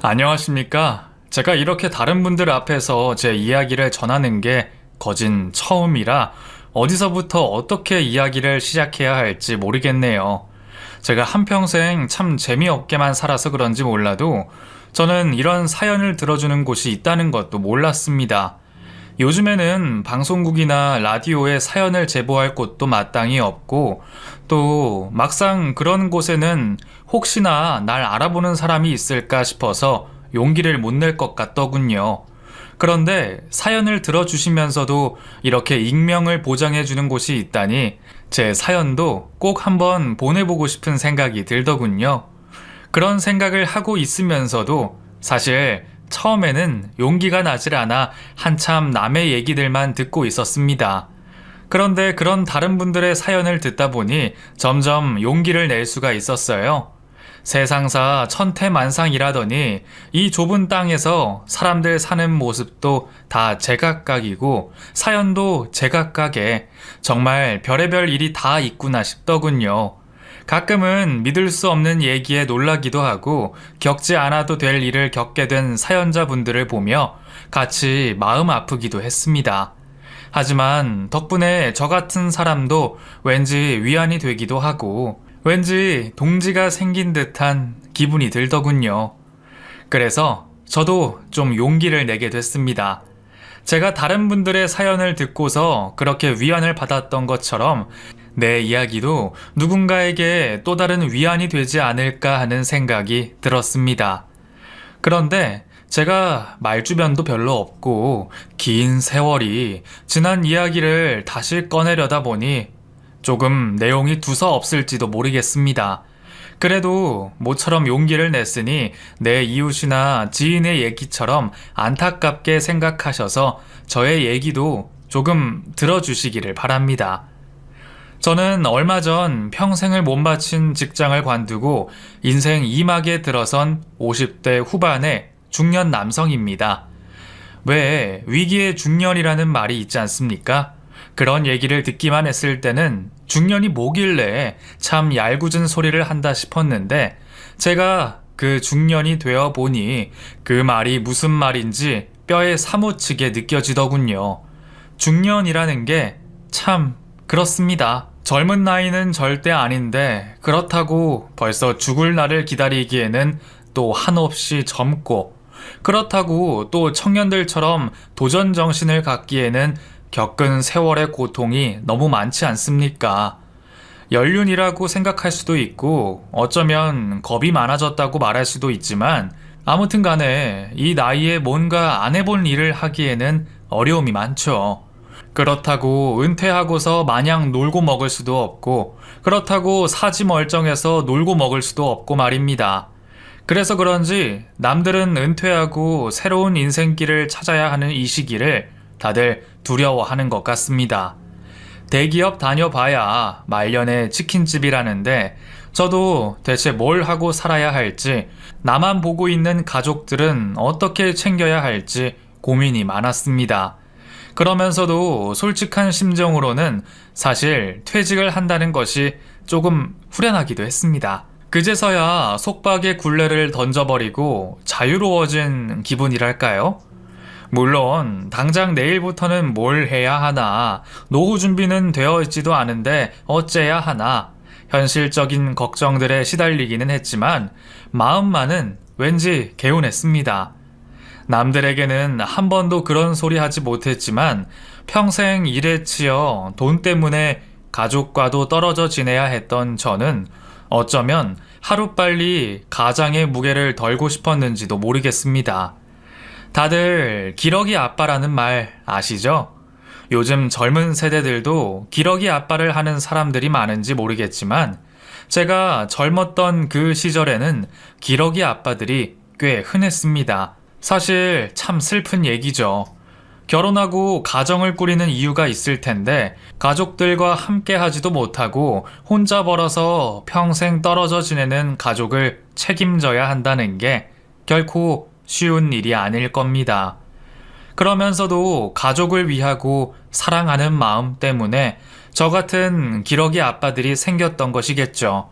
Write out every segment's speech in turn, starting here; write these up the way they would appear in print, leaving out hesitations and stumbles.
안녕하십니까? 제가 이렇게 다른 분들 앞에서 제 이야기를 전하는 게 거진 처음이라 어디서부터 어떻게 이야기를 시작해야 할지 모르겠네요. 제가 한평생 참 재미없게만 살아서 그런지 몰라도 저는 이런 사연을 들어주는 곳이 있다는 것도 몰랐습니다. 요즘에는 방송국이나 라디오에 사연을 제보할 곳도 마땅히 없고 또 막상 그런 곳에는 혹시나 날 알아보는 사람이 있을까 싶어서 용기를 못 낼 것 같더군요. 그런데 사연을 들어주시면서도 이렇게 익명을 보장해주는 곳이 있다니 제 사연도 꼭 한번 보내보고 싶은 생각이 들더군요. 그런 생각을 하고 있으면서도 사실 처음에는 용기가 나질 않아 한참 남의 얘기들만 듣고 있었습니다. 그런데 그런 다른 분들의 사연을 듣다 보니 점점 용기를 낼 수가 있었어요. 세상사 천태만상이라더니 이 좁은 땅에서 사람들 사는 모습도 다 제각각이고 사연도 제각각에 정말 별의별 일이 다 있구나 싶더군요. 가끔은 믿을 수 없는 얘기에 놀라기도 하고 겪지 않아도 될 일을 겪게 된 사연자분들을 보며 같이 마음 아프기도 했습니다. 하지만 덕분에 저 같은 사람도 왠지 위안이 되기도 하고 왠지 동지가 생긴 듯한 기분이 들더군요. 그래서 저도 좀 용기를 내게 됐습니다. 제가 다른 분들의 사연을 듣고서 그렇게 위안을 받았던 것처럼 내 이야기도 누군가에게 또 다른 위안이 되지 않을까 하는 생각이 들었습니다. 그런데 제가 말주변도 별로 없고 긴 세월이 지난 이야기를 다시 꺼내려다 보니 조금 내용이 두서없을지도 모르겠습니다. 그래도 모처럼 용기를 냈으니 내 이웃이나 지인의 얘기처럼 안타깝게 생각하셔서 저의 얘기도 조금 들어주시기를 바랍니다. 저는 얼마 전 평생을 못 마친 직장을 관두고 인생 2막에 들어선 50대 후반의 중년 남성입니다. 왜 위기의 중년이라는 말이 있지 않습니까? 그런 얘기를 듣기만 했을 때는 중년이 뭐길래 참 얄궂은 소리를 한다 싶었는데 제가 그 중년이 되어 보니 그 말이 무슨 말인지 뼈에 사무치게 느껴지더군요. 중년이라는 게 참 그렇습니다. 젊은 나이는 절대 아닌데 그렇다고 벌써 죽을 날을 기다리기에는 또 한없이 젊고 그렇다고 또 청년들처럼 도전 정신을 갖기에는 겪은 세월의 고통이 너무 많지 않습니까? 연륜이라고 생각할 수도 있고 어쩌면 겁이 많아졌다고 말할 수도 있지만 아무튼 간에 이 나이에 뭔가 안 해본 일을 하기에는 어려움이 많죠. 그렇다고 은퇴하고서 마냥 놀고 먹을 수도 없고 그렇다고 사지 멀쩡해서 놀고 먹을 수도 없고 말입니다. 그래서 그런지 남들은 은퇴하고 새로운 인생길을 찾아야 하는 이 시기를 다들 두려워하는 것 같습니다. 대기업 다녀봐야 말년에 치킨집이라는데 저도 대체 뭘 하고 살아야 할지 나만 보고 있는 가족들은 어떻게 챙겨야 할지 고민이 많았습니다. 그러면서도 솔직한 심정으로는 사실 퇴직을 한다는 것이 조금 후련하기도 했습니다. 그제서야 속박의 굴레를 던져버리고 자유로워진 기분이랄까요? 물론 당장 내일부터는 뭘 해야 하나, 노후 준비는 되어 있지도 않은데 어째야 하나, 현실적인 걱정들에 시달리기는 했지만 마음만은 왠지 개운했습니다. 남들에게는 한 번도 그런 소리 하지 못했지만 평생 일에 치여 돈 때문에 가족과도 떨어져 지내야 했던 저는 어쩌면 하루빨리 가장의 무게를 덜고 싶었는지도 모르겠습니다. 다들 기러기 아빠라는 말 아시죠? 요즘 젊은 세대들도 기러기 아빠를 하는 사람들이 많은지 모르겠지만 제가 젊었던 그 시절에는 기러기 아빠들이 꽤 흔했습니다. 사실 참 슬픈 얘기죠. 결혼하고 가정을 꾸리는 이유가 있을 텐데 가족들과 함께 하지도 못하고 혼자 벌어서 평생 떨어져 지내는 가족을 책임져야 한다는 게 결코 쉬운 일이 아닐 겁니다. 그러면서도 가족을 위하고 사랑하는 마음 때문에 저 같은 기러기 아빠들이 생겼던 것이겠죠.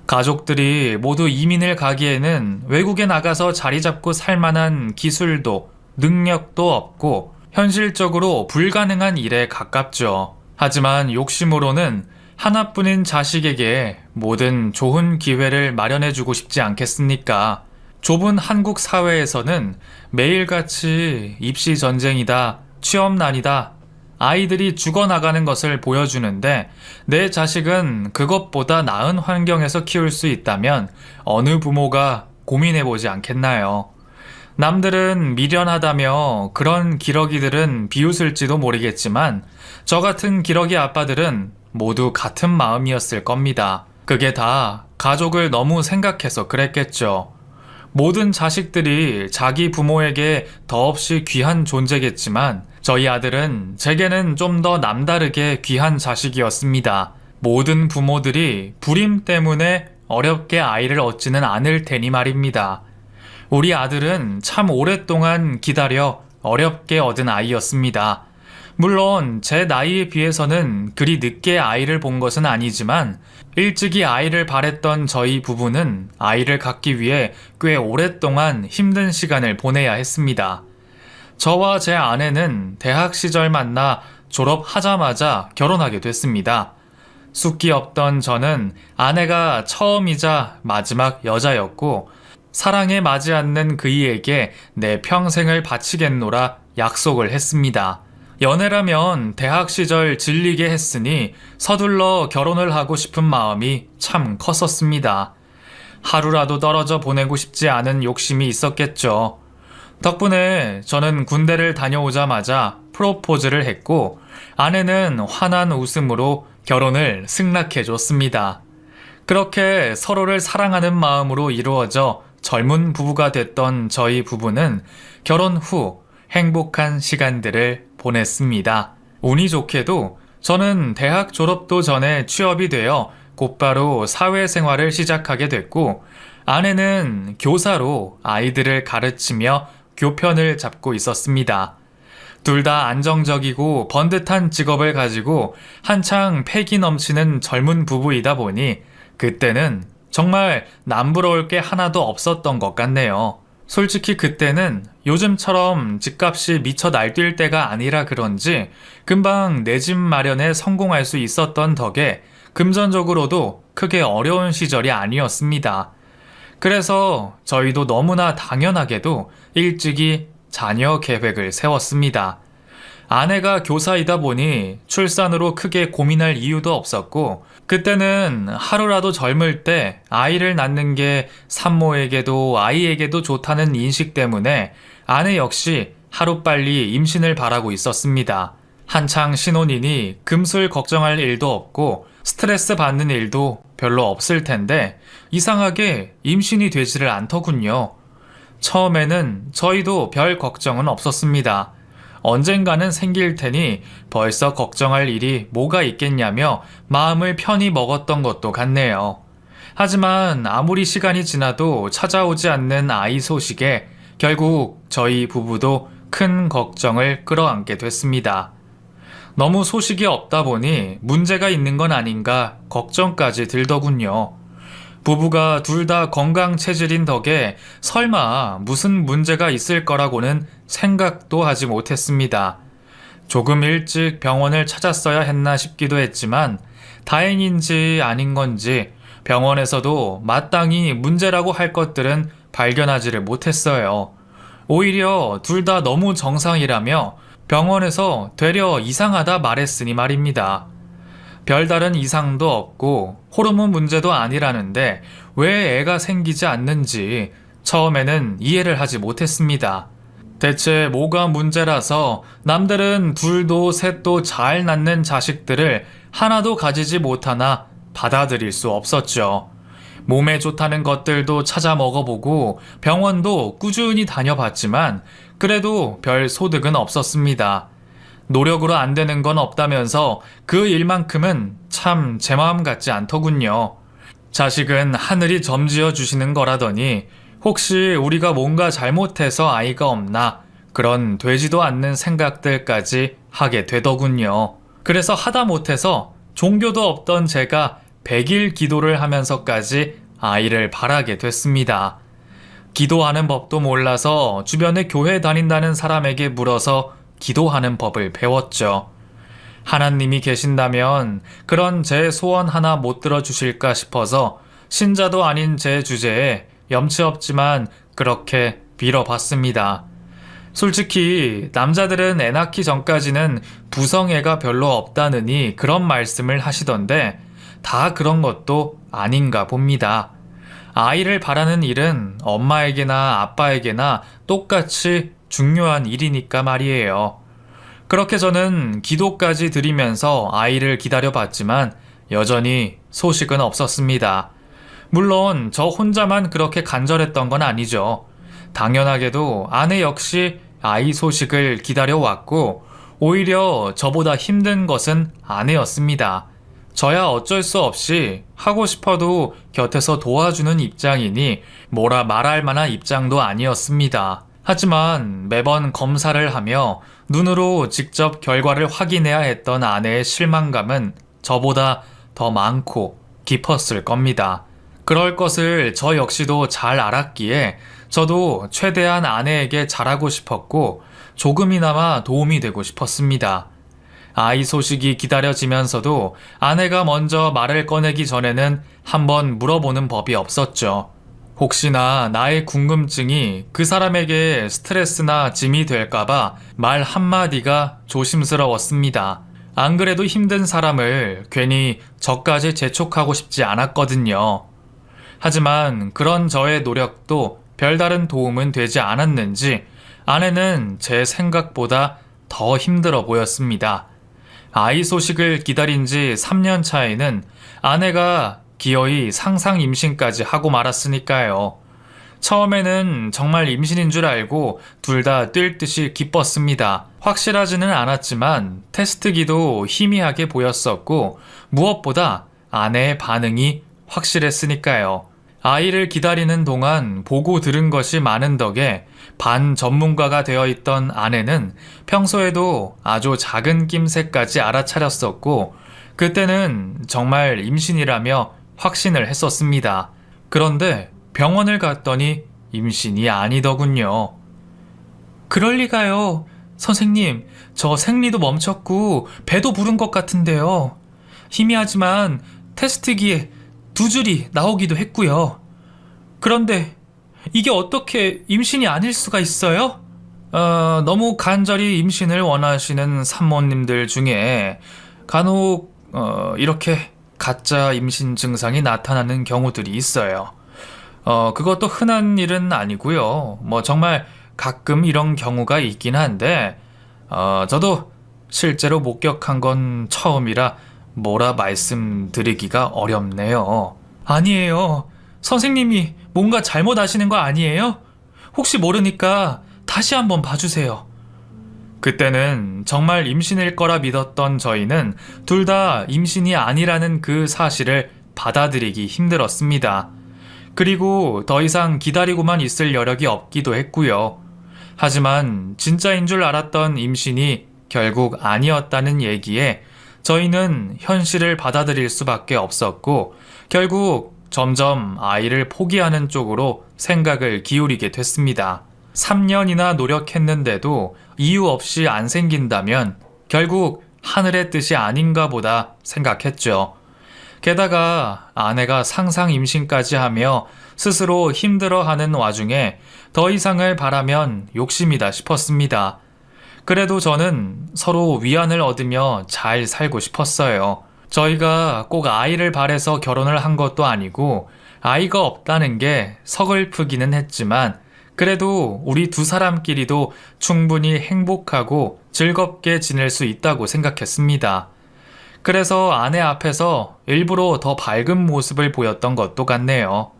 가족들이 모두 이민을 가기에는 외국에 나가서 자리 잡고 살 만한 기술도 능력도 없고 현실적으로 불가능한 일에 가깝죠. 하지만 욕심으로는 하나뿐인 자식에게 모든 좋은 기회를 마련해주고 싶지 않겠습니까? 좁은 한국 사회에서는 매일같이 입시 전쟁이다, 취업난이다, 아이들이 죽어나가는 것을 보여주는데 내 자식은 그것보다 나은 환경에서 키울 수 있다면 어느 부모가 고민해보지 않겠나요? 남들은 미련하다며 그런 기러기들은 비웃을지도 모르겠지만 저 같은 기러기 아빠들은 모두 같은 마음이었을 겁니다. 그게 다 가족을 너무 생각해서 그랬겠죠. 모든 자식들이 자기 부모에게 더없이 귀한 존재겠지만 저희 아들은 제게는 좀 더 남다르게 귀한 자식이었습니다. 모든 부모들이 불임 때문에 어렵게 아이를 얻지는 않을 테니 말입니다. 우리 아들은 참 오랫동안 기다려 어렵게 얻은 아이였습니다. 물론 제 나이에 비해서는 그리 늦게 아이를 본 것은 아니지만 일찍이 아이를 바랬던 저희 부부는 아이를 갖기 위해 꽤 오랫동안 힘든 시간을 보내야 했습니다. 저와 제 아내는 대학 시절 만나 졸업하자마자 결혼하게 됐습니다. 숫기 없던 저는 아내가 처음이자 마지막 여자였고 사랑에 맞지 않는 그이에게 내 평생을 바치겠노라 약속을 했습니다. 연애라면 대학 시절 질리게 했으니 서둘러 결혼을 하고 싶은 마음이 참 컸었습니다. 하루라도 떨어져 보내고 싶지 않은 욕심이 있었겠죠. 덕분에 저는 군대를 다녀오자마자 프로포즈를 했고 아내는 환한 웃음으로 결혼을 승낙해줬습니다. 그렇게 서로를 사랑하는 마음으로 이루어져 젊은 부부가 됐던 저희 부부는 결혼 후 행복한 시간들을 보냈습니다. 운이 좋게도 저는 대학 졸업도 전에 취업이 되어 곧바로 사회생활을 시작하게 됐고 아내는 교사로 아이들을 가르치며 교편을 잡고 있었습니다. 둘 다 안정적이고 번듯한 직업을 가지고 한창 패기 넘치는 젊은 부부이다 보니 그때는 정말 남부러울 게 하나도 없었던 것 같네요. 솔직히 그때는 요즘처럼 집값이 미쳐 날뛸 때가 아니라 그런지 금방 내 집 마련에 성공할 수 있었던 덕에 금전적으로도 크게 어려운 시절이 아니었습니다. 그래서 저희도 너무나 당연하게도 일찍이 자녀 계획을 세웠습니다. 아내가 교사이다 보니 출산으로 크게 고민할 이유도 없었고 그때는 하루라도 젊을 때 아이를 낳는 게 산모에게도 아이에게도 좋다는 인식 때문에 아내 역시 하루빨리 임신을 바라고 있었습니다. 한창 신혼이니 금술 걱정할 일도 없고 스트레스 받는 일도 별로 없을 텐데 이상하게 임신이 되지를 않더군요. 처음에는 저희도 별 걱정은 없었습니다. 언젠가는 생길 테니 벌써 걱정할 일이 뭐가 있겠냐며 마음을 편히 먹었던 것도 같네요. 하지만 아무리 시간이 지나도 찾아오지 않는 아이 소식에 결국 저희 부부도 큰 걱정을 끌어안게 됐습니다. 너무 소식이 없다 보니 문제가 있는 건 아닌가 걱정까지 들더군요. 부부가 둘 다 건강 체질인 덕에 설마 무슨 문제가 있을 거라고는 생각도 하지 못했습니다. 조금 일찍 병원을 찾았어야 했나 싶기도 했지만 다행인지 아닌 건지 병원에서도 마땅히 문제라고 할 것들은 발견하지를 못했어요. 오히려 둘 다 너무 정상이라며 병원에서 되려 이상하다 말했으니 말입니다. 별다른 이상도 없고 호르몬 문제도 아니라는데 왜 애가 생기지 않는지 처음에는 이해를 하지 못했습니다. 대체 뭐가 문제라서 남들은 둘도 셋도 잘 낳는 자식들을 하나도 가지지 못하나 받아들일 수 없었죠. 몸에 좋다는 것들도 찾아 먹어보고 병원도 꾸준히 다녀봤지만 그래도 별 소득은 없었습니다. 노력으로 안 되는 건 없다면서 그 일만큼은 참 제 마음 같지 않더군요. 자식은 하늘이 점지어 주시는 거라더니 혹시 우리가 뭔가 잘못해서 아이가 없나 그런 되지도 않는 생각들까지 하게 되더군요. 그래서 하다못해서 종교도 없던 제가 100일 기도를 하면서까지 아이를 바라게 됐습니다. 기도하는 법도 몰라서 주변에 교회 다닌다는 사람에게 물어서 기도하는 법을 배웠죠. 하나님이 계신다면 그런 제 소원 하나 못 들어주실까 싶어서 신자도 아닌 제 주제에 염치 없지만 그렇게 빌어봤습니다. 솔직히 남자들은 애 낳기 전까지는 부성애가 별로 없다느니 그런 말씀을 하시던데 다 그런 것도 아닌가 봅니다. 아이를 바라는 일은 엄마에게나 아빠에게나 똑같이 중요한 일이니까 말이에요. 그렇게 저는 기도까지 드리면서 아이를 기다려봤지만 여전히 소식은 없었습니다. 물론 저 혼자만 그렇게 간절했던 건 아니죠. 당연하게도 아내 역시 아이 소식을 기다려왔고 오히려 저보다 힘든 것은 아내였습니다. 저야 어쩔 수 없이 하고 싶어도 곁에서 도와주는 입장이니 뭐라 말할 만한 입장도 아니었습니다. 하지만 매번 검사를 하며 눈으로 직접 결과를 확인해야 했던 아내의 실망감은 저보다 더 많고 깊었을 겁니다. 그럴 것을 저 역시도 잘 알았기에 저도 최대한 아내에게 잘하고 싶었고 조금이나마 도움이 되고 싶었습니다. 아이 소식이 기다려지면서도 아내가 먼저 말을 꺼내기 전에는 한번 물어보는 법이 없었죠. 혹시나 나의 궁금증이 그 사람에게 스트레스나 짐이 될까봐 말 한마디가 조심스러웠습니다. 안 그래도 힘든 사람을 괜히 저까지 재촉하고 싶지 않았거든요. 하지만 그런 저의 노력도 별다른 도움은 되지 않았는지 아내는 제 생각보다 더 힘들어 보였습니다. 아이 소식을 기다린 지 3년 차에는 아내가 기어이 상상 임신까지 하고 말았으니까요. 처음에는 정말 임신인 줄 알고 둘 다 뛸 듯이 기뻤습니다. 확실하지는 않았지만 테스트기도 희미하게 보였었고 무엇보다 아내의 반응이 확실했으니까요. 아이를 기다리는 동안 보고 들은 것이 많은 덕에 반 전문가가 되어 있던 아내는 평소에도 아주 작은 낌새까지 알아차렸었고 그때는 정말 임신이라며 확신을 했었습니다. 그런데 병원을 갔더니 임신이 아니더군요. 그럴 리가요. 선생님, 저 생리도 멈췄고 배도 부른 것 같은데요. 희미하지만 테스트기에 2줄이 나오기도 했고요. 그런데 이게 어떻게 임신이 아닐 수가 있어요? 너무 간절히 임신을 원하시는 산모님들 중에 간혹 이렇게 가짜 임신 증상이 나타나는 경우들이 있어요. 그것도 흔한 일은 아니고요. 정말 가끔 이런 경우가 있긴 한데 저도 실제로 목격한 건 처음이라 뭐라 말씀드리기가 어렵네요. 아니에요. 선생님이 뭔가 잘못 아시는 거 아니에요? 혹시 모르니까 다시 한번 봐주세요. 그때는 정말 임신일 거라 믿었던 저희는 둘 다 임신이 아니라는 그 사실을 받아들이기 힘들었습니다. 그리고 더 이상 기다리고만 있을 여력이 없기도 했고요. 하지만 진짜인 줄 알았던 임신이 결국 아니었다는 얘기에 저희는 현실을 받아들일 수밖에 없었고 결국 점점 아이를 포기하는 쪽으로 생각을 기울이게 됐습니다. 3년이나 노력했는데도 이유 없이 안 생긴다면 결국 하늘의 뜻이 아닌가 보다 생각했죠. 게다가 아내가 상상 임신까지 하며 스스로 힘들어하는 와중에 더 이상을 바라면 욕심이다 싶었습니다. 그래도 저는 서로 위안을 얻으며 잘 살고 싶었어요. 저희가 꼭 아이를 바래서 결혼을 한 것도 아니고 아이가 없다는 게 서글프기는 했지만 그래도 우리 두 사람끼리도 충분히 행복하고 즐겁게 지낼 수 있다고 생각했습니다. 그래서 아내 앞에서 일부러 더 밝은 모습을 보였던 것도 같네요.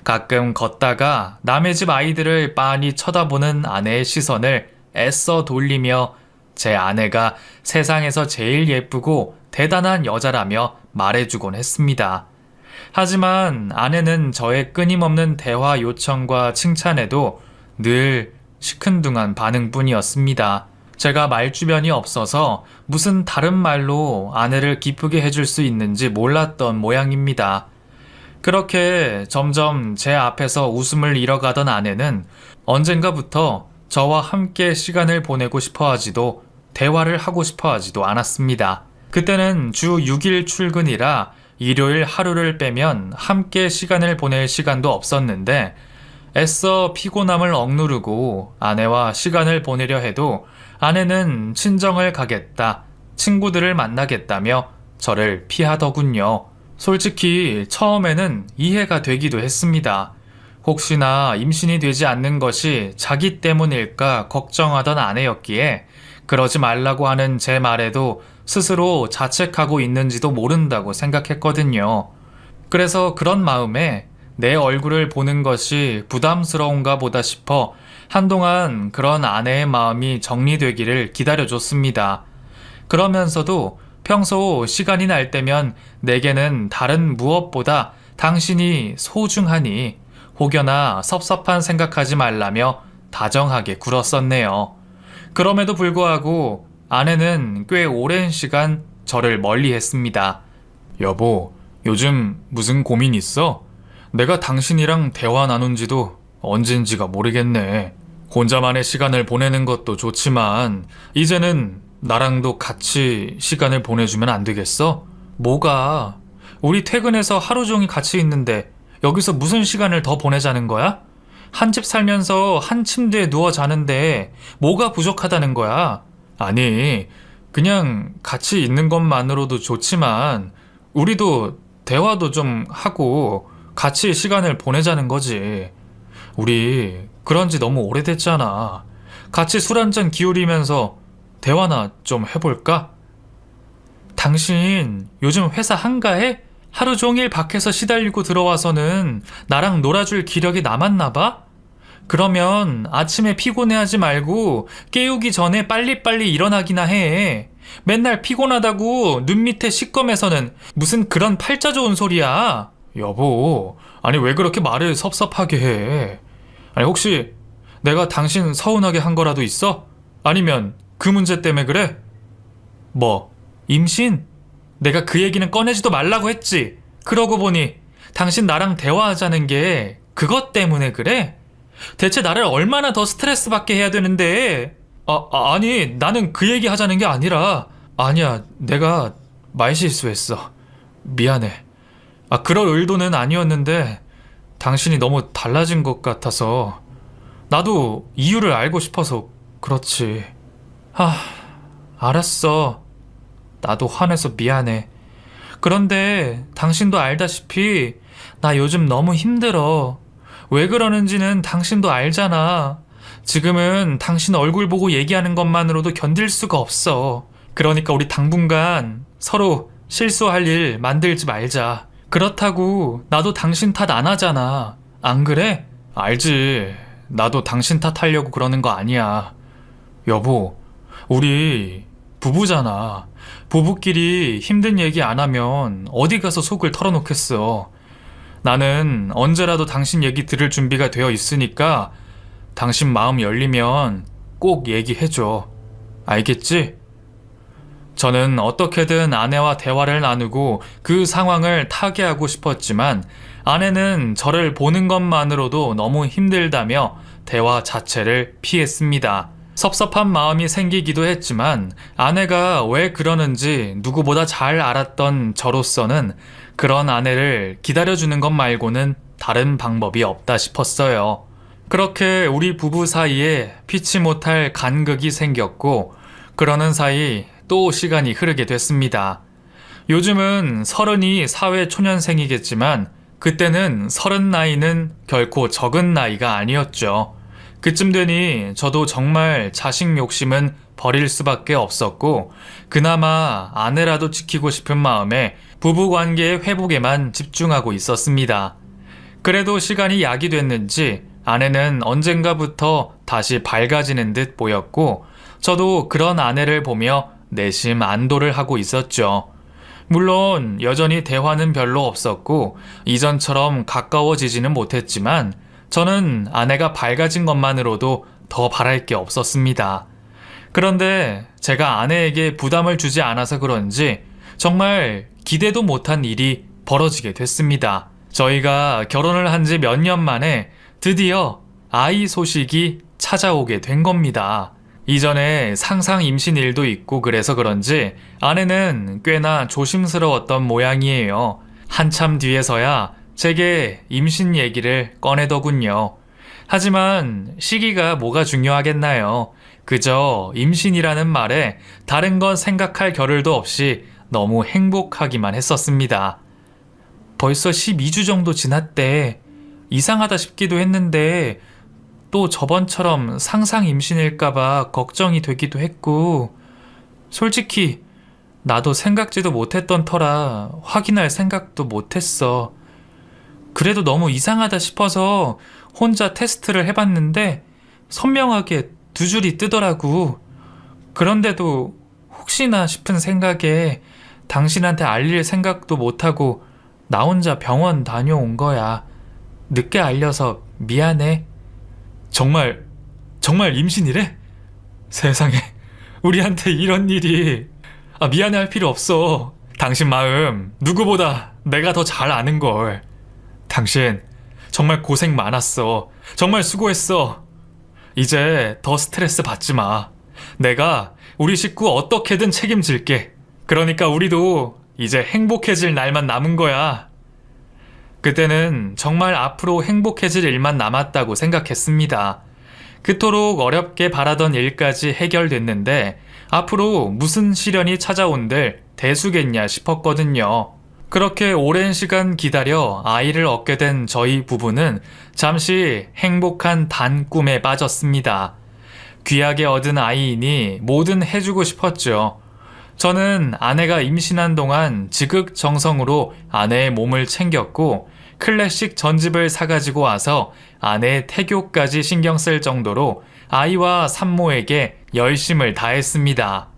가끔 걷다가 남의 집 아이들을 빤히 쳐다보는 아내의 시선을 애써 돌리며 제 아내가 세상에서 제일 예쁘고 대단한 여자라며 말해주곤 했습니다. 하지만 아내는 저의 끊임없는 대화 요청과 칭찬에도 늘 시큰둥한 반응뿐이었습니다. 제가 말주변이 없어서 무슨 다른 말로 아내를 기쁘게 해줄 수 있는지 몰랐던 모양입니다. 그렇게 점점 제 앞에서 웃음을 잃어가던 아내는 언젠가부터 저와 함께 시간을 보내고 싶어 하지도 대화를 하고 싶어 하지도 않았습니다. 그때는 주 6일 출근이라 일요일 하루를 빼면 함께 시간을 보낼 시간도 없었는데 애써 피곤함을 억누르고 아내와 시간을 보내려 해도 아내는 친정을 가겠다, 친구들을 만나겠다며 저를 피하더군요. 솔직히 처음에는 이해가 되기도 했습니다. 혹시나 임신이 되지 않는 것이 자기 때문일까 걱정하던 아내였기에 그러지 말라고 하는 제 말에도 스스로 자책하고 있는지도 모른다고 생각했거든요. 그래서 그런 마음에 내 얼굴을 보는 것이 부담스러운가 보다 싶어 한동안 그런 아내의 마음이 정리되기를 기다려줬습니다. 그러면서도 평소 시간이 날 때면 내게는 다른 무엇보다 당신이 소중하니 혹여나 섭섭한 생각하지 말라며 다정하게 굴었었네요. 그럼에도 불구하고 아내는 꽤 오랜 시간 저를 멀리했습니다. 여보, 요즘 무슨 고민 있어? 내가 당신이랑 대화 나눈 지도 언젠지가 모르겠네. 혼자만의 시간을 보내는 것도 좋지만 이제는 나랑도 같이 시간을 보내주면 안 되겠어? 뭐가? 우리 퇴근해서 하루 종일 같이 있는데 여기서 무슨 시간을 더 보내자는 거야? 한 집 살면서 한 침대에 누워 자는데 뭐가 부족하다는 거야? 아니, 그냥 같이 있는 것만으로도 좋지만 우리도 대화도 좀 하고 같이 시간을 보내자는 거지. 우리 그런 지 너무 오래됐잖아. 같이 술 한잔 기울이면서 대화나 좀 해볼까? 당신 요즘 회사 한가해? 하루 종일 밖에서 시달리고 들어와서는 나랑 놀아줄 기력이 남았나 봐? 그러면 아침에 피곤해하지 말고 깨우기 전에 빨리빨리 일어나기나 해. 맨날 피곤하다고 눈 밑에 시꺼매서는 무슨 그런 팔자 좋은 소리야. 여보, 아니 왜 그렇게 말을 섭섭하게 해? 아니 혹시 내가 당신 서운하게 한 거라도 있어? 아니면 그 문제 때문에 그래? 뭐, 임신? 내가 그 얘기는 꺼내지도 말라고 했지. 그러고 보니 당신 나랑 대화하자는 게 그것 때문에 그래? 대체 나를 얼마나 더 스트레스 받게 해야 되는데? 아니, 나는 그 얘기 하자는 게 아니라. 아니야, 내가 말실수했어. 미안해. 그럴 의도는 아니었는데 당신이 너무 달라진 것 같아서 나도 이유를 알고 싶어서 그렇지. 알았어. 나도 화내서 미안해. 그런데 당신도 알다시피 나 요즘 너무 힘들어. 왜 그러는지는 당신도 알잖아. 지금은 당신 얼굴 보고 얘기하는 것만으로도 견딜 수가 없어. 그러니까 우리 당분간 서로 실수할 일 만들지 말자. 그렇다고 나도 당신 탓 안 하잖아. 안 그래? 알지. 나도 당신 탓하려고 그러는 거 아니야. 여보, 우리 부부잖아. 부부끼리 힘든 얘기 안 하면 어디 가서 속을 털어놓겠어. 나는 언제라도 당신 얘기 들을 준비가 되어 있으니까 당신 마음 열리면 꼭 얘기해줘. 알겠지? 저는 어떻게든 아내와 대화를 나누고 그 상황을 타개하고 싶었지만 아내는 저를 보는 것만으로도 너무 힘들다며 대화 자체를 피했습니다. 섭섭한 마음이 생기기도 했지만 아내가 왜 그러는지 누구보다 잘 알았던 저로서는 그런 아내를 기다려주는 것 말고는 다른 방법이 없다 싶었어요. 그렇게 우리 부부 사이에 피치 못할 간극이 생겼고 그러는 사이 또 시간이 흐르게 됐습니다. 요즘은 30이 사회 초년생이겠지만 그때는 30 나이는 결코 적은 나이가 아니었죠. 그쯤 되니 저도 정말 자식 욕심은 버릴 수밖에 없었고 그나마 아내라도 지키고 싶은 마음에 부부관계의 회복에만 집중하고 있었습니다. 그래도 시간이 약이 됐는지 아내는 언젠가부터 다시 밝아지는 듯 보였고 저도 그런 아내를 보며 내심 안도를 하고 있었죠. 물론 여전히 대화는 별로 없었고 이전처럼 가까워지지는 못했지만 저는 아내가 밝아진 것만으로도 더 바랄 게 없었습니다. 그런데 제가 아내에게 부담을 주지 않아서 그런지 정말 기대도 못한 일이 벌어지게 됐습니다. 저희가 결혼을 한 지 몇 년 만에 드디어 아이 소식이 찾아오게 된 겁니다. 이전에 상상 임신 일도 있고 그래서 그런지 아내는 꽤나 조심스러웠던 모양이에요. 한참 뒤에서야 제게 임신 얘기를 꺼내더군요. 하지만 시기가 뭐가 중요하겠나요? 그저 임신이라는 말에 다른 건 생각할 겨를도 없이 너무 행복하기만 했었습니다. 벌써 12주 정도 지났대. 이상하다 싶기도 했는데 또 저번처럼 상상 임신일까봐 걱정이 되기도 했고, 솔직히 나도 생각지도 못했던 터라 확인할 생각도 못했어. 그래도 너무 이상하다 싶어서 혼자 테스트를 해봤는데 선명하게 2줄이 뜨더라고. 그런데도 혹시나 싶은 생각에 당신한테 알릴 생각도 못하고 나 혼자 병원 다녀온 거야. 늦게 알려서 미안해. 정말 임신이래? 세상에, 우리한테 이런 일이. 미안해할 필요 없어. 당신 마음 누구보다 내가 더 잘 아는걸. 당신 정말 고생 많았어. 정말 수고했어. 이제 더 스트레스 받지 마. 내가 우리 식구 어떻게든 책임질게. 그러니까 우리도 이제 행복해질 날만 남은 거야. 그때는 정말 앞으로 행복해질 일만 남았다고 생각했습니다. 그토록 어렵게 바라던 일까지 해결됐는데 앞으로 무슨 시련이 찾아온들 대수겠냐 싶었거든요. 그렇게 오랜 시간 기다려 아이를 얻게 된 저희 부부는 잠시 행복한 단 꿈에 빠졌습니다. 귀하게 얻은 아이이니 뭐든 해주고 싶었죠. 저는 아내가 임신한 동안 지극정성으로 아내의 몸을 챙겼고 클래식 전집을 사가지고 와서 아내의 태교까지 신경 쓸 정도로 아이와 산모에게 열심을 다했습니다.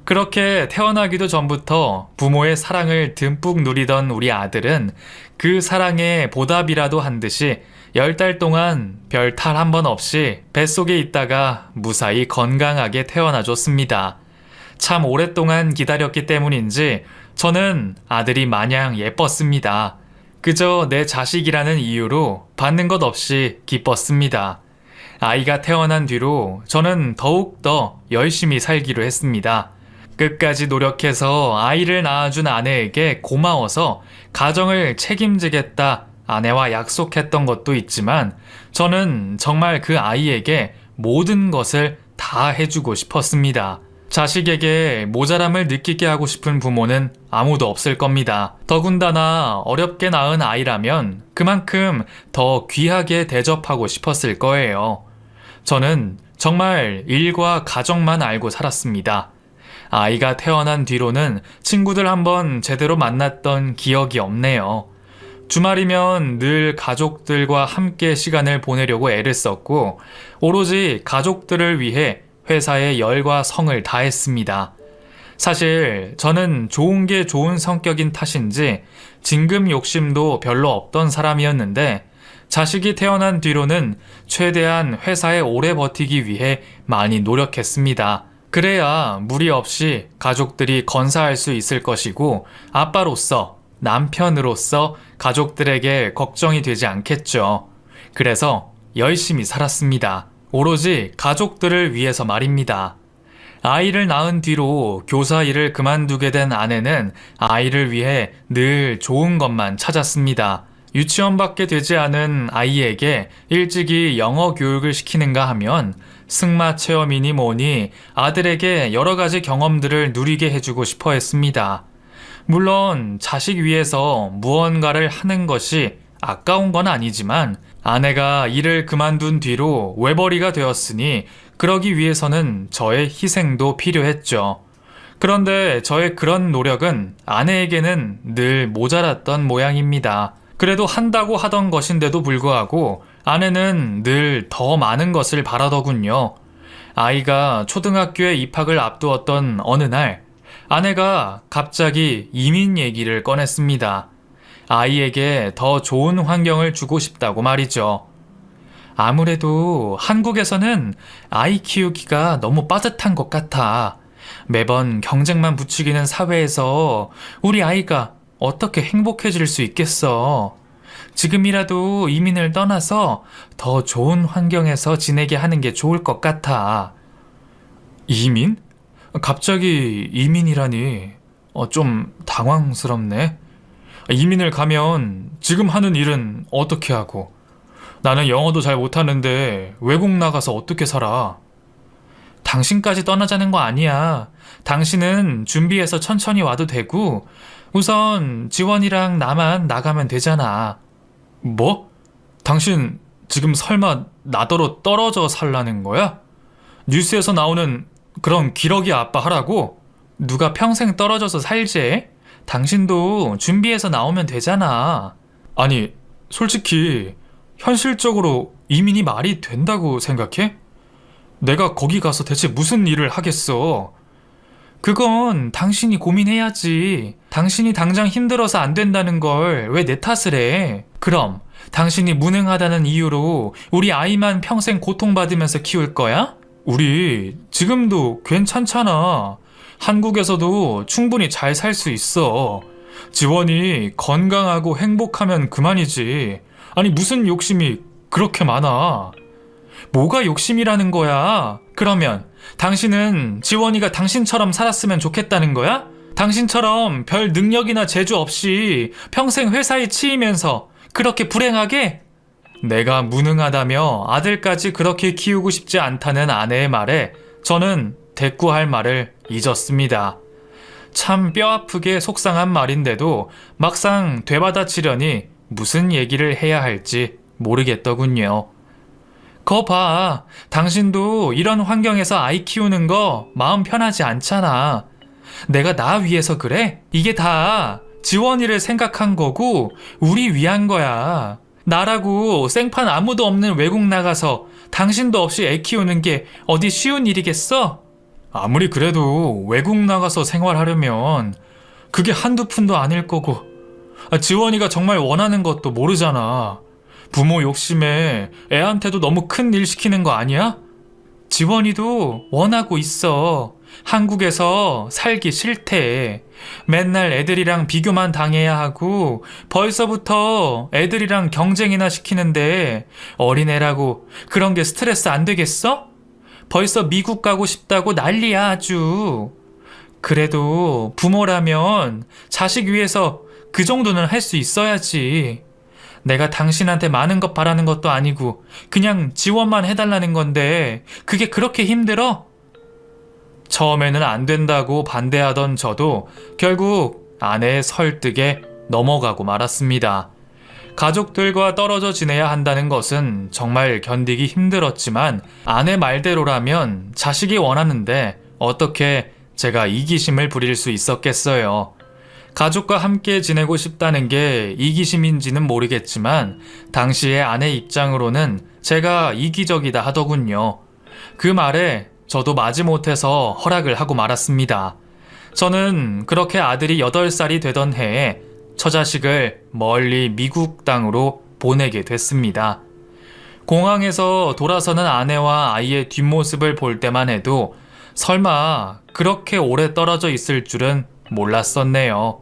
그렇게 태어나기도 전부터 부모의 사랑을 듬뿍 누리던 우리 아들은 그 사랑의 보답이라도 한 듯이 10달 동안 별 탈 한 번 없이 뱃속에 있다가 무사히 건강하게 태어나줬습니다. 참 오랫동안 기다렸기 때문인지 저는 아들이 마냥 예뻤습니다. 그저 내 자식이라는 이유로 받는 것 없이 기뻤습니다. 아이가 태어난 뒤로 저는 더욱더 열심히 살기로 했습니다. 끝까지 노력해서 아이를 낳아준 아내에게 고마워서 가정을 책임지겠다 아내와 약속했던 것도 있지만 저는 정말 그 아이에게 모든 것을 다 해주고 싶었습니다. 자식에게 모자람을 느끼게 하고 싶은 부모는 아무도 없을 겁니다. 더군다나 어렵게 낳은 아이라면 그만큼 더 귀하게 대접하고 싶었을 거예요. 저는 정말 일과 가정만 알고 살았습니다. 아이가 태어난 뒤로는 친구들 한번 제대로 만났던 기억이 없네요. 주말이면 늘 가족들과 함께 시간을 보내려고 애를 썼고 오로지 가족들을 위해 회사에 열과 성을 다했습니다. 사실 저는 좋은 게 좋은 성격인 탓인지 진급 욕심도 별로 없던 사람이었는데 자식이 태어난 뒤로는 최대한 회사에 오래 버티기 위해 많이 노력했습니다. 그래야 무리 없이 가족들이 건사할 수 있을 것이고 아빠로서, 남편으로서 가족들에게 걱정이 되지 않겠죠. 그래서 열심히 살았습니다. 오로지 가족들을 위해서 말입니다. 아이를 낳은 뒤로 교사 일을 그만두게 된 아내는 아이를 위해 늘 좋은 것만 찾았습니다. 유치원밖에 되지 않은 아이에게 일찍이 영어 교육을 시키는가 하면 승마 체험이니 뭐니 아들에게 여러 가지 경험들을 누리게 해주고 싶어 했습니다. 물론 자식 위해서 무언가를 하는 것이 아까운 건 아니지만 아내가 일을 그만둔 뒤로 외벌이가 되었으니 그러기 위해서는 저의 희생도 필요했죠. 그런데 저의 그런 노력은 아내에게는 늘 모자랐던 모양입니다. 그래도 한다고 하던 것인데도 불구하고 아내는 늘 더 많은 것을 바라더군요. 아이가 초등학교에 입학을 앞두었던 어느 날 아내가 갑자기 이민 얘기를 꺼냈습니다. 아이에게 더 좋은 환경을 주고 싶다고 말이죠. 아무래도 한국에서는 아이 키우기가 너무 빠듯한 것 같아. 매번 경쟁만 부추기는 사회에서 우리 아이가 어떻게 행복해질 수 있겠어. 지금이라도 이민을 떠나서 더 좋은 환경에서 지내게 하는 게 좋을 것 같아. 이민? 갑자기 이민이라니 좀 당황스럽네. 이민을 가면 지금 하는 일은 어떻게 하고? 나는 영어도 잘 못하는데 외국 나가서 어떻게 살아? 당신까지 떠나자는 거 아니야. 당신은 준비해서 천천히 와도 되고 우선 지원이랑 나만 나가면 되잖아. 뭐? 당신 지금 설마 나더러 떨어져 살라는 거야? 뉴스에서 나오는 그런 기러기 아빠 하라고? 누가 평생 떨어져서 살지? 당신도 준비해서 나오면 되잖아. 아니, 솔직히 현실적으로 이민이 말이 된다고 생각해? 내가 거기 가서 대체 무슨 일을 하겠어? 그건 당신이 고민해야지. 당신이 당장 힘들어서 안 된다는 걸 왜 내 탓을 해? 그럼 당신이 무능하다는 이유로 우리 아이만 평생 고통받으면서 키울 거야? 우리 지금도 괜찮잖아. 한국에서도 충분히 잘 살 수 있어. 지원이 건강하고 행복하면 그만이지. 아니, 무슨 욕심이 그렇게 많아? 뭐가 욕심이라는 거야? 그러면 당신은 지원이가 당신처럼 살았으면 좋겠다는 거야? 당신처럼 별 능력이나 재주 없이 평생 회사에 치이면서 그렇게 불행하게? 내가 무능하다며 아들까지 그렇게 키우고 싶지 않다는 아내의 말에 저는 대꾸할 말을 잊었습니다. 참 뼈아프게 속상한 말인데도 막상 되받아치려니 무슨 얘기를 해야 할지 모르겠더군요. 거 봐. 당신도 이런 환경에서 아이 키우는 거 마음 편하지 않잖아. 내가 나 위해서 그래? 이게 다 지원이를 생각한 거고 우리 위한 거야. 나라고 생판 아무도 없는 외국 나가서 당신도 없이 애 키우는 게 어디 쉬운 일이겠어? 아무리 그래도 외국 나가서 생활하려면 그게 한두 푼도 아닐 거고 지원이가 정말 원하는 것도 모르잖아. 부모 욕심에 애한테도 너무 큰 일 시키는 거 아니야? 지원이도 원하고 있어. 한국에서 살기 싫대. 맨날 애들이랑 비교만 당해야 하고 벌써부터 애들이랑 경쟁이나 시키는데 어린애라고 그런 게 스트레스 안 되겠어? 벌써 미국 가고 싶다고 난리야 아주. 그래도 부모라면 자식 위해서 그 정도는 할 수 있어야지. 내가 당신한테 많은 것 바라는 것도 아니고 그냥 지원만 해달라는 건데 그게 그렇게 힘들어? 처음에는 안 된다고 반대하던 저도 결국 아내의 설득에 넘어가고 말았습니다. 가족들과 떨어져 지내야 한다는 것은 정말 견디기 힘들었지만 아내 말대로라면 자식이 원하는데 어떻게 제가 이기심을 부릴 수 있었겠어요. 가족과 함께 지내고 싶다는 게 이기심인지는 모르겠지만 당시의 아내 입장으로는 제가 이기적이다 하더군요. 그 말에 저도 마지못해서 허락을 하고 말았습니다. 저는 그렇게 아들이 8살이 되던 해에 처자식을 멀리 미국 땅으로 보내게 됐습니다. 공항에서 돌아서는 아내와 아이의 뒷모습을 볼 때만 해도 설마 그렇게 오래 떨어져 있을 줄은 몰랐었네요.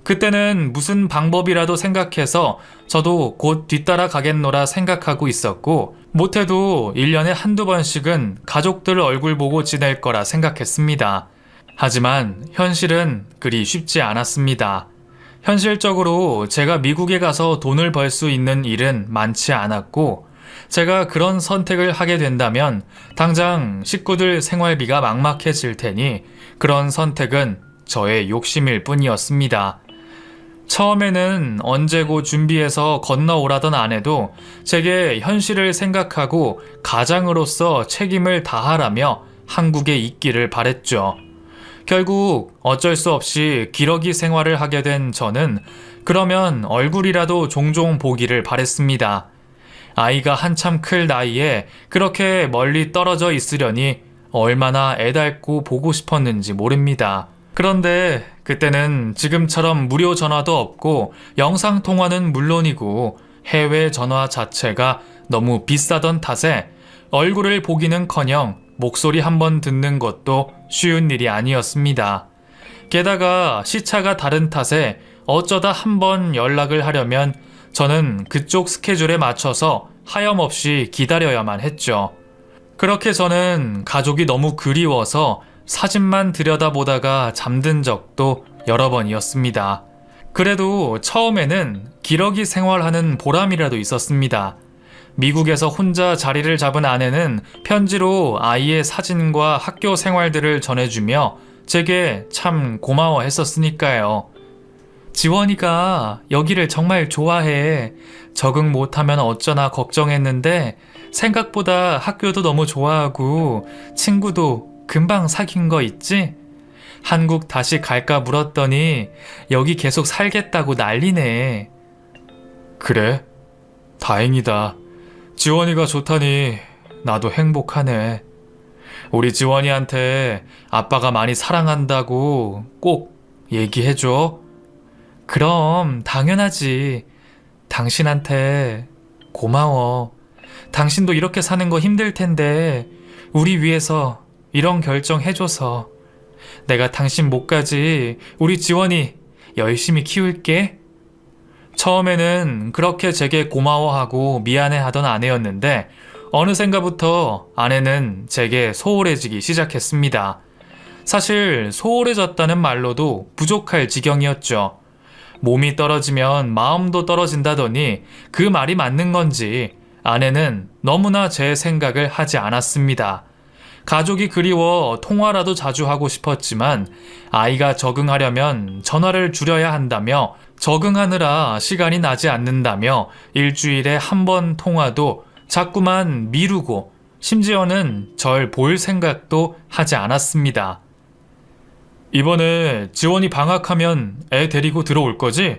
그때는 무슨 방법이라도 생각해서 저도 곧 뒤따라 가겠노라 생각하고 있었고 못해도 1년에 한두 번씩은 가족들 얼굴 보고 지낼 거라 생각했습니다. 하지만 현실은 그리 쉽지 않았습니다. 현실적으로 제가 미국에 가서 돈을 벌 수 있는 일은 많지 않았고 제가 그런 선택을 하게 된다면 당장 식구들 생활비가 막막해질 테니 그런 선택은 저의 욕심일 뿐이었습니다. 처음에는 언제고 준비해서 건너오라던 아내도 제게 현실을 생각하고 가장으로서 책임을 다하라며 한국에 있기를 바랬죠. 결국 어쩔 수 없이 기러기 생활을 하게 된 저는 그러면 얼굴이라도 종종 보기를 바랬습니다. 아이가 한참 클 나이에 그렇게 멀리 떨어져 있으려니 얼마나 애달고 보고 싶었는지 모릅니다. 그런데 그때는 지금처럼 무료 전화도 없고 영상통화는 물론이고 해외 전화 자체가 너무 비싸던 탓에 얼굴을 보기는커녕 목소리 한번 듣는 것도 쉬운 일이 아니었습니다. 게다가 시차가 다른 탓에 어쩌다 한번 연락을 하려면 저는 그쪽 스케줄에 맞춰서 하염없이 기다려야만 했죠. 그렇게 저는 가족이 너무 그리워서 사진만 들여다보다가 잠든 적도 여러 번이었습니다. 그래도 처음에는 기러기 생활하는 보람이라도 있었습니다. 미국에서 혼자 자리를 잡은 아내는 편지로 아이의 사진과 학교 생활들을 전해주며 제게 참 고마워했었으니까요. 지원이가 여기를 정말 좋아해. 적응 못하면 어쩌나 걱정했는데 생각보다 학교도 너무 좋아하고 친구도 금방 사귄 거 있지? 한국 다시 갈까 물었더니 여기 계속 살겠다고 난리네. 그래? 다행이다. 지원이가 좋다니 나도 행복하네. 우리 지원이한테 아빠가 많이 사랑한다고 꼭 얘기해줘. 그럼 당연하지. 당신한테 고마워. 당신도 이렇게 사는 거 힘들 텐데 우리 위해서 이런 결정 해줘서. 내가 당신 목까지 우리 지원이 열심히 키울게. 처음에는 그렇게 제게 고마워하고 미안해하던 아내였는데 어느샌가부터 아내는 제게 소홀해지기 시작했습니다. 사실 소홀해졌다는 말로도 부족할 지경이었죠. 몸이 떨어지면 마음도 떨어진다더니 그 말이 맞는 건지 아내는 너무나 제 생각을 하지 않았습니다. 가족이 그리워 통화라도 자주 하고 싶었지만 아이가 적응하려면 전화를 줄여야 한다며 적응하느라 시간이 나지 않는다며 일주일에 한 번 통화도 자꾸만 미루고 심지어는 절 볼 생각도 하지 않았습니다. 이번에 지원이 방학하면 애 데리고 들어올 거지?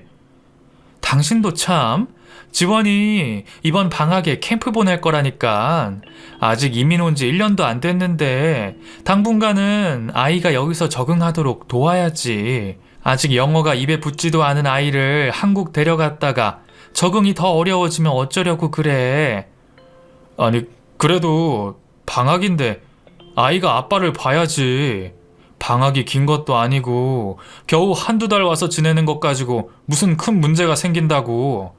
당신도 참, 지원이 이번 방학에 캠프 보낼 거라니까. 아직 이민 온 지 1년도 안 됐는데 당분간은 아이가 여기서 적응하도록 도와야지. 아직 영어가 입에 붙지도 않은 아이를 한국 데려갔다가 적응이 더 어려워지면 어쩌려고 그래. 아니, 그래도 방학인데 아이가 아빠를 봐야지. 방학이 긴 것도 아니고 겨우 한두 달 와서 지내는 것 가지고 무슨 큰 문제가 생긴다고.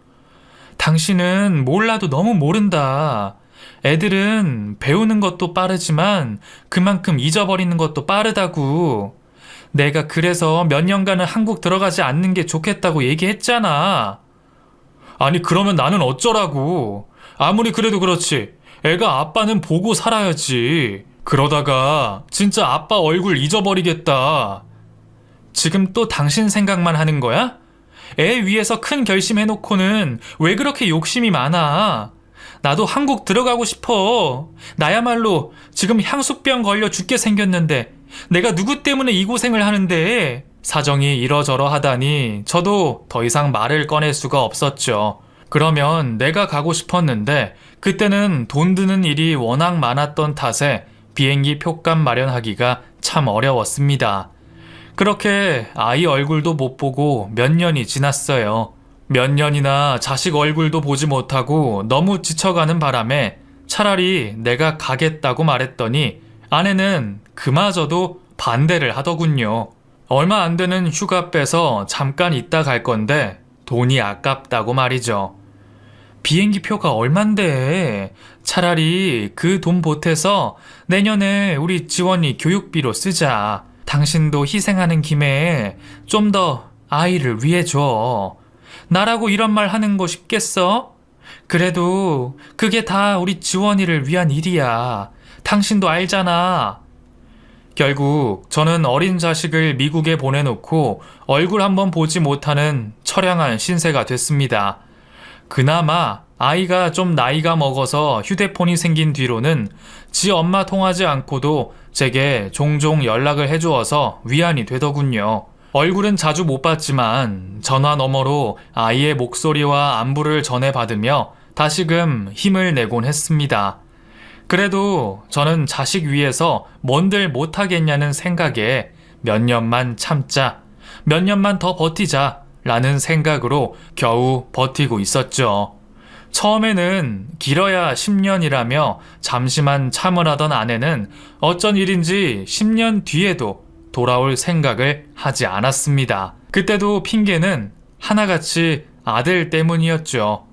당신은 몰라도 너무 모른다. 애들은 배우는 것도 빠르지만 그만큼 잊어버리는 것도 빠르다고. 내가 그래서 몇 년간은 한국 들어가지 않는 게 좋겠다고 얘기했잖아. 아니, 그러면 나는 어쩌라고. 아무리 그래도 그렇지 애가 아빠는 보고 살아야지. 그러다가 진짜 아빠 얼굴 잊어버리겠다. 지금 또 당신 생각만 하는 거야? 애 위해서 큰 결심해놓고는 왜 그렇게 욕심이 많아? 나도 한국 들어가고 싶어. 나야말로 지금 향수병 걸려 죽게 생겼는데 내가 누구 때문에 이 고생을 하는데. 사정이 이러저러 하다니 저도 더 이상 말을 꺼낼 수가 없었죠. 그러면 내가 가고 싶었는데 그때는 돈 드는 일이 워낙 많았던 탓에 비행기 표값 마련하기가 참 어려웠습니다. 그렇게 아이 얼굴도 못 보고 몇 년이 지났어요. 몇 년이나 자식 얼굴도 보지 못하고 너무 지쳐가는 바람에 차라리 내가 가겠다고 말했더니 아내는 그마저도 반대를 하더군요. 얼마 안 되는 휴가 빼서 잠깐 있다 갈 건데 돈이 아깝다고 말이죠. 비행기 표가 얼만데. 차라리 그 돈 보태서 내년에 우리 지원이 교육비로 쓰자. 당신도 희생하는 김에 좀 더 아이를 위해 줘. 나라고 이런 말 하는 거 쉽겠어? 그래도 그게 다 우리 지원이를 위한 일이야. 당신도 알잖아. 결국 저는 어린 자식을 미국에 보내놓고 얼굴 한번 보지 못하는 처량한 신세가 됐습니다. 그나마 아이가 좀 나이가 먹어서 휴대폰이 생긴 뒤로는 지 엄마 통하지 않고도 제게 종종 연락을 해주어서 위안이 되더군요. 얼굴은 자주 못 봤지만 전화 너머로 아이의 목소리와 안부를 전해받으며 다시금 힘을 내곤 했습니다. 그래도 저는 자식 위해서 뭔들 못하겠냐는 생각에 몇 년만 참자, 몇 년만 더 버티자 라는 생각으로 겨우 버티고 있었죠. 처음에는 길어야 10년이라며 잠시만 참으라던 아내는 어쩐 일인지 10년 뒤에도 돌아올 생각을 하지 않았습니다. 그때도 핑계는 하나같이 아들 때문이었죠.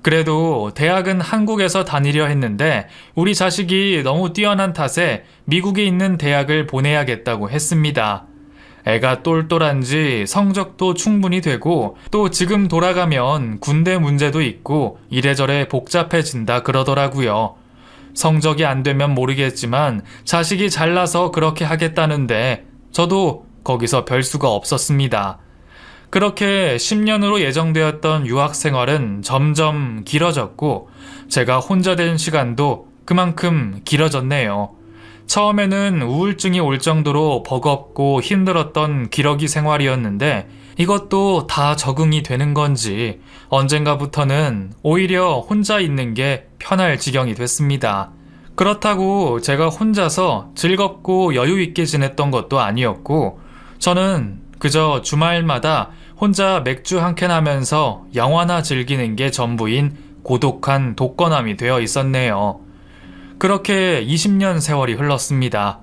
그래도 대학은 한국에서 다니려 했는데 우리 자식이 너무 뛰어난 탓에 미국에 있는 대학을 보내야겠다고 했습니다. 애가 똘똘한지 성적도 충분히 되고 또 지금 돌아가면 군대 문제도 있고 이래저래 복잡해진다 그러더라고요. 성적이 안 되면 모르겠지만 자식이 잘나서 그렇게 하겠다는데 저도 거기서 별 수가 없었습니다. 그렇게 10년으로 예정되었던 유학 생활은 점점 길어졌고 제가 혼자 된 시간도 그만큼 길어졌네요. 처음에는 우울증이 올 정도로 버겁고 힘들었던 기러기 생활이었는데 이것도 다 적응이 되는 건지 언젠가부터는 오히려 혼자 있는 게 편할 지경이 됐습니다. 그렇다고 제가 혼자서 즐겁고 여유 있게 지냈던 것도 아니었고 저는 그저 주말마다 혼자 맥주 한 캔 하면서 영화나 즐기는 게 전부인 고독한 독거남이 되어 있었네요. 그렇게 20년 세월이 흘렀습니다.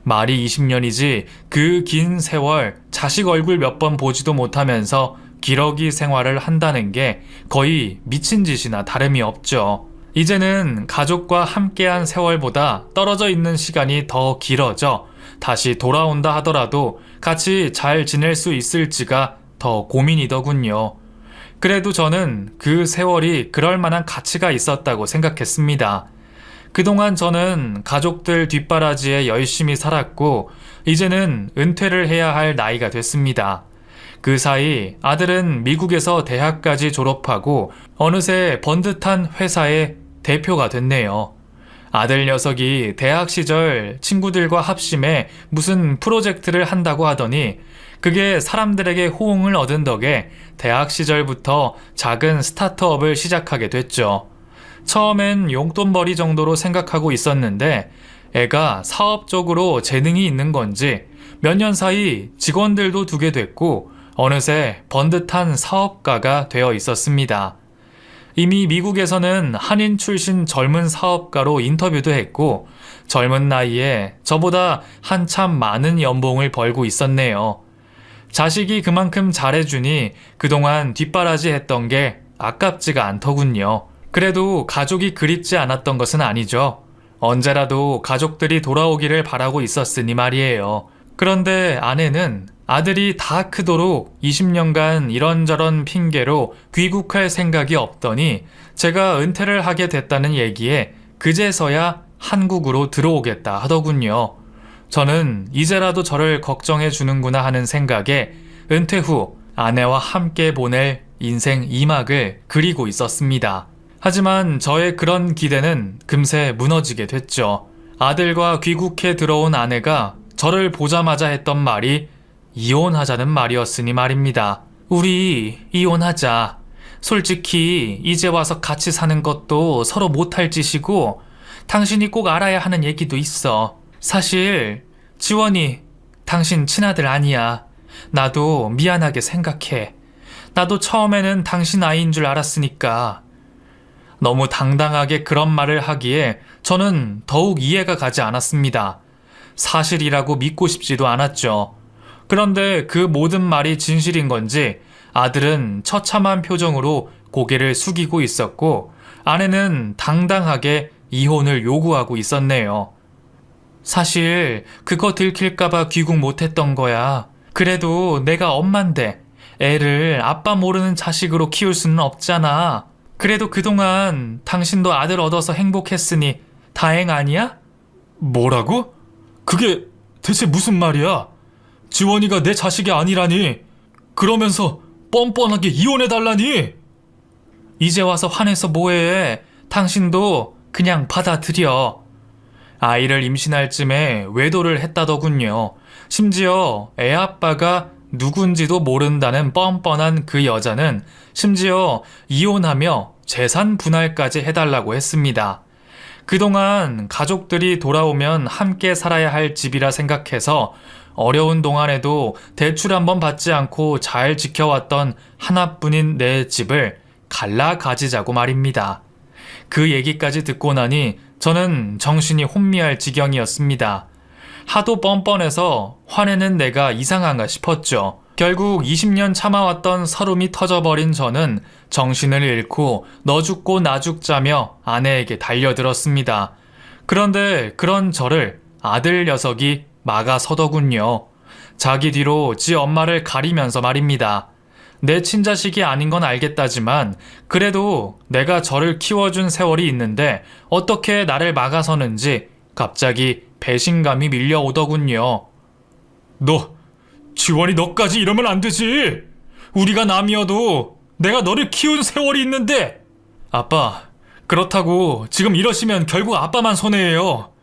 말이 20년이지 그 긴 세월 자식 얼굴 몇 번 보지도 못하면서 기러기 생활을 한다는 게 거의 미친 짓이나 다름이 없죠. 이제는 가족과 함께한 세월보다 떨어져 있는 시간이 더 길어져 다시 돌아온다 하더라도 같이 잘 지낼 수 있을지가 더 고민이더군요. 그래도 저는 그 세월이 그럴 만한 가치가 있었다고 생각했습니다. 그동안 저는 가족들 뒷바라지에 열심히 살았고 이제는 은퇴를 해야 할 나이가 됐습니다. 그 사이 아들은 미국에서 대학까지 졸업하고 어느새 번듯한 회사의 대표가 됐네요. 아들 녀석이 대학 시절 친구들과 합심해 무슨 프로젝트를 한다고 하더니 그게 사람들에게 호응을 얻은 덕에 대학 시절부터 작은 스타트업을 시작하게 됐죠. 처음엔 용돈벌이 정도로 생각하고 있었는데 애가 사업적으로 재능이 있는 건지 몇 년 사이 직원들도 두게 됐고 어느새 번듯한 사업가가 되어 있었습니다. 이미 미국에서는 한인 출신 젊은 사업가로 인터뷰도 했고 젊은 나이에 저보다 한참 많은 연봉을 벌고 있었네요. 자식이 그만큼 잘해주니 그동안 뒷바라지 했던 게 아깝지가 않더군요. 그래도 가족이 그립지 않았던 것은 아니죠. 언제라도 가족들이 돌아오기를 바라고 있었으니 말이에요. 그런데 아내는 아들이 다 크도록 20년간 이런저런 핑계로 귀국할 생각이 없더니 제가 은퇴를 하게 됐다는 얘기에 그제서야 한국으로 들어오겠다 하더군요. 저는 이제라도 저를 걱정해 주는구나 하는 생각에 은퇴 후 아내와 함께 보낼 인생 2막을 그리고 있었습니다. 하지만 저의 그런 기대는 금세 무너지게 됐죠. 아들과 귀국해 들어온 아내가 저를 보자마자 했던 말이 이혼하자는 말이었으니 말입니다. 우리 이혼하자. 솔직히 이제 와서 같이 사는 것도 서로 못할 짓이고 당신이 꼭 알아야 하는 얘기도 있어. 사실 지원이 당신 친아들 아니야. 나도 미안하게 생각해. 나도 처음에는 당신 아이인 줄 알았으니까. 너무 당당하게 그런 말을 하기에 저는 더욱 이해가 가지 않았습니다. 사실이라고 믿고 싶지도 않았죠. 그런데 그 모든 말이 진실인 건지 아들은 처참한 표정으로 고개를 숙이고 있었고 아내는 당당하게 이혼을 요구하고 있었네요. 사실 그거 들킬까봐 귀국 못했던 거야. 그래도 내가 엄만데 애를 아빠 모르는 자식으로 키울 수는 없잖아. 그래도 그동안 당신도 아들 얻어서 행복했으니 다행 아니야? 뭐라고? 그게 대체 무슨 말이야? 지원이가 내 자식이 아니라니. 그러면서 뻔뻔하게 이혼해달라니. 이제 와서 화내서 뭐해. 당신도 그냥 받아들여. 아이를 임신할 쯤에 외도를 했다더군요. 심지어 애 아빠가 누군지도 모른다는 뻔뻔한 그 여자는 심지어 이혼하며 재산 분할까지 해달라고 했습니다. 그동안 가족들이 돌아오면 함께 살아야 할 집이라 생각해서 어려운 동안에도 대출 한번 받지 않고 잘 지켜왔던 하나뿐인 내 집을 갈라 가지자고 말입니다. 그 얘기까지 듣고 나니 저는 정신이 혼미할 지경이었습니다. 하도 뻔뻔해서 화내는 내가 이상한가 싶었죠. 결국 20년 참아왔던 서름이 터져버린 저는 정신을 잃고 너 죽고 나 죽자며 아내에게 달려들었습니다. 그런데 그런 저를 아들 녀석이 막아서더군요. 자기 뒤로 지 엄마를 가리면서 말입니다. 내 친자식이 아닌 건 알겠다지만 그래도 내가 저를 키워준 세월이 있는데 어떻게 나를 막아서는지 갑자기 배신감이 밀려오더군요. 지원이 너까지 이러면 안 되지. 우리가 남이어도 내가 너를 키운 세월이 있는데. 아빠, 그렇다고 지금 이러시면 결국 아빠만 손해예요.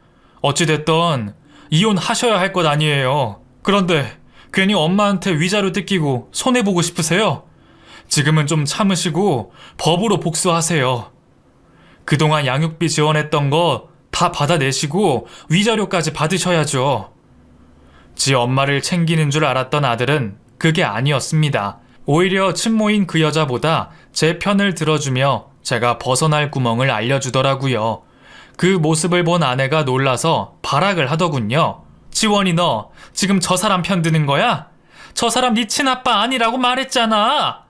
어찌됐든 이혼하셔야 할 것 아니에요. 그런데 괜히 엄마한테 위자료 뜯기고 손해보고 싶으세요? 지금은 좀 참으시고 법으로 복수하세요. 그동안 양육비 지원했던 거 다 받아내시고 위자료까지 받으셔야죠. 지 엄마를 챙기는 줄 알았던 아들은 그게 아니었습니다. 오히려 친모인 그 여자보다 제 편을 들어주며 제가 벗어날 구멍을 알려주더라고요. 그 모습을 본 아내가 놀라서 발악을 하더군요. 지원이 너 지금 저 사람 편 드는 거야? 저 사람 네 친아빠 아니라고 말했잖아.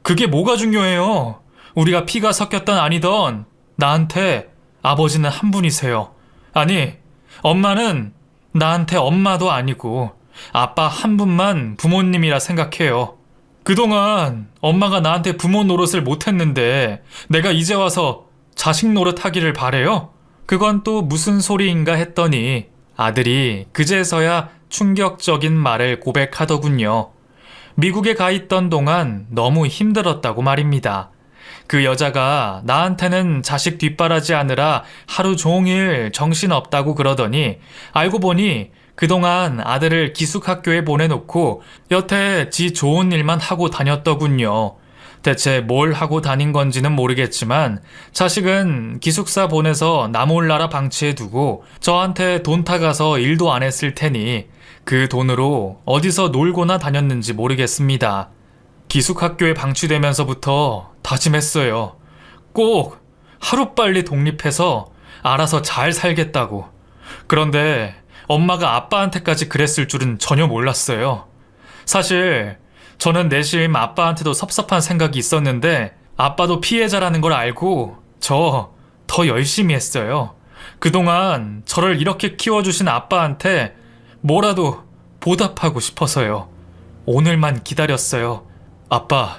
그게 뭐가 중요해요. 우리가 피가 섞였던 아니던 나한테 아버지는 한 분이세요. 아니, 엄마는 나한테 엄마도 아니고 아빠 한 분만 부모님이라 생각해요. 그동안 엄마가 나한테 부모 노릇을 못했는데 내가 이제 와서 자식 노릇 하기를 바래요? 그건 또 무슨 소리인가 했더니 아들이 그제서야 충격적인 말을 고백하더군요. 미국에 가 있던 동안 너무 힘들었다고 말입니다. 그 여자가 나한테는 자식 뒷바라지 하느라 하루 종일 정신없다고 그러더니 알고 보니 그동안 아들을 기숙학교에 보내놓고 여태 지 좋은 일만 하고 다녔더군요. 대체 뭘 하고 다닌 건지는 모르겠지만 자식은 기숙사 보내서 나 몰라라 방치해두고 저한테 돈 타가서 일도 안 했을 테니 그 돈으로 어디서 놀고나 다녔는지 모르겠습니다. 기숙학교에 방치되면서부터 다짐했어요. 꼭 하루빨리 독립해서 알아서 잘 살겠다고. 그런데 엄마가 아빠한테까지 그랬을 줄은 전혀 몰랐어요. 사실 저는 내심 아빠한테도 섭섭한 생각이 있었는데 아빠도 피해자라는 걸 알고 저 더 열심히 했어요. 그동안 저를 이렇게 키워주신 아빠한테 뭐라도 보답하고 싶어서요. 오늘만 기다렸어요. 아빠,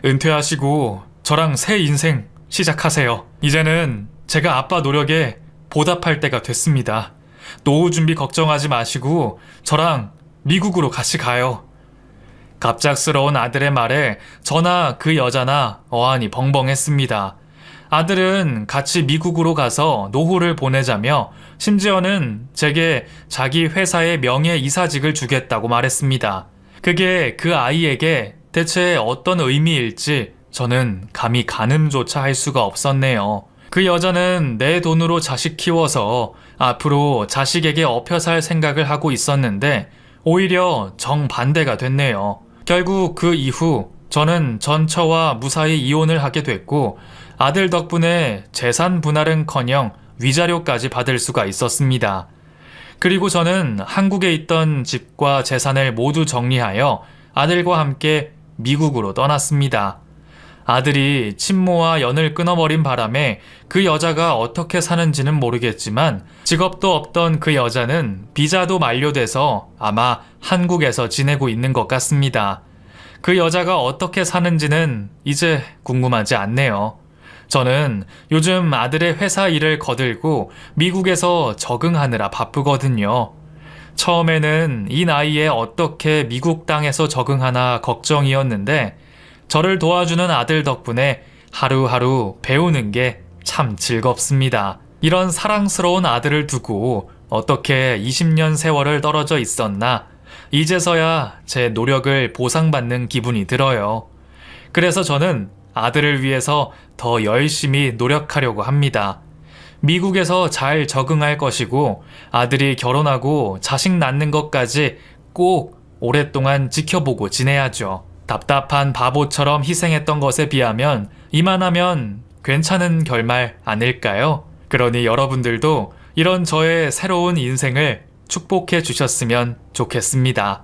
은퇴하시고 저랑 새 인생 시작하세요. 이제는 제가 아빠 노력에 보답할 때가 됐습니다. 노후 준비 걱정하지 마시고 저랑 미국으로 같이 가요. 갑작스러운 아들의 말에 저나 그 여자나 어안이 벙벙했습니다. 아들은 같이 미국으로 가서 노후를 보내자며 심지어는 제게 자기 회사의 명예 이사직을 주겠다고 말했습니다. 그게 그 아이에게 대체 어떤 의미일지 저는 감히 가늠조차 할 수가 없었네요. 그 여자는 내 돈으로 자식 키워서 앞으로 자식에게 업혀 살 생각을 하고 있었는데 오히려 정반대가 됐네요. 결국 그 이후 저는 전처와 무사히 이혼을 하게 됐고 아들 덕분에 재산 분할은커녕 위자료까지 받을 수가 있었습니다. 그리고 저는 한국에 있던 집과 재산을 모두 정리하여 아들과 함께 미국으로 떠났습니다. 아들이 친모와 연을 끊어버린 바람에 그 여자가 어떻게 사는지는 모르겠지만 직업도 없던 그 여자는 비자도 만료돼서 아마 한국에서 지내고 있는 것 같습니다. 그 여자가 어떻게 사는지는 이제 궁금하지 않네요. 저는 요즘 아들의 회사 일을 거들고 미국에서 적응하느라 바쁘거든요. 처음에는 이 나이에 어떻게 미국 땅에서 적응하나 걱정이었는데 저를 도와주는 아들 덕분에 하루하루 배우는 게 참 즐겁습니다. 이런 사랑스러운 아들을 두고 어떻게 20년 세월을 떨어져 있었나 이제서야 제 노력을 보상받는 기분이 들어요. 그래서 저는 아들을 위해서 더 열심히 노력하려고 합니다. 미국에서 잘 적응할 것이고 아들이 결혼하고 자식 낳는 것까지 꼭 오랫동안 지켜보고 지내야죠. 답답한 바보처럼 희생했던 것에 비하면 이만하면 괜찮은 결말 아닐까요? 그러니 여러분들도 이런 저의 새로운 인생을 축복해 주셨으면 좋겠습니다.